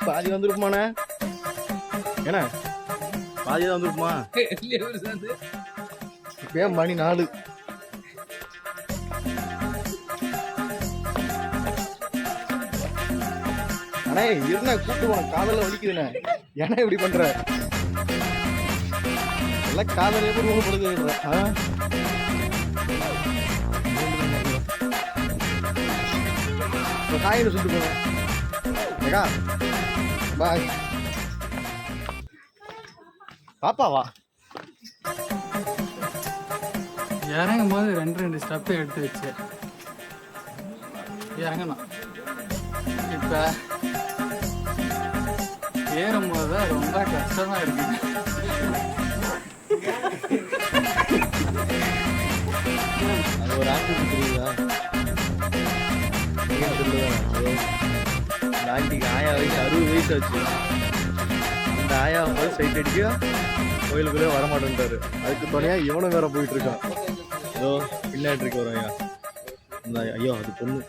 பாதி வந்துருக்குமாண்ணே? ஏண்ணா பாதி தான் வந்துருக்குமா? இப்ப மணி 4. அண்ணே இருந்தா கூப்பிட்டு போன காதல வலிக்குதுண்ணே. ஏன்னா இப்படி பண்ற? எல்லாம் காதல எப்படி ரூம் படுத்து காயின்னு சொல்லிட்டு போங்க. ஏக்கா பாய். பாப்பாவா? இறங்கும் போது 2 ஸ்டெப்பு எடுத்து வச்சு இறங்கணும். இப்போ ஏறும்போது தான் ரொம்ப கஷ்டமா இருக்கு. அது ஒரு ஆக்டிவிட்டி தெரியுதா? அந்த ஆண்டிக்கு ஆயா வயசு 60 வயசு ஆச்சு. அந்த ஆயா போது சைட் அடிக்க கோயிலுக்குள்ளே வரமாட்டேன்ட்டாரு. அதுக்கு துணையா இவனும் வேற போயிட்டு இருக்கான். ஏதோ பின்னாடி இருக்கு ஒரு ஐயா. அந்த ஐயோ அது பொண்ணு.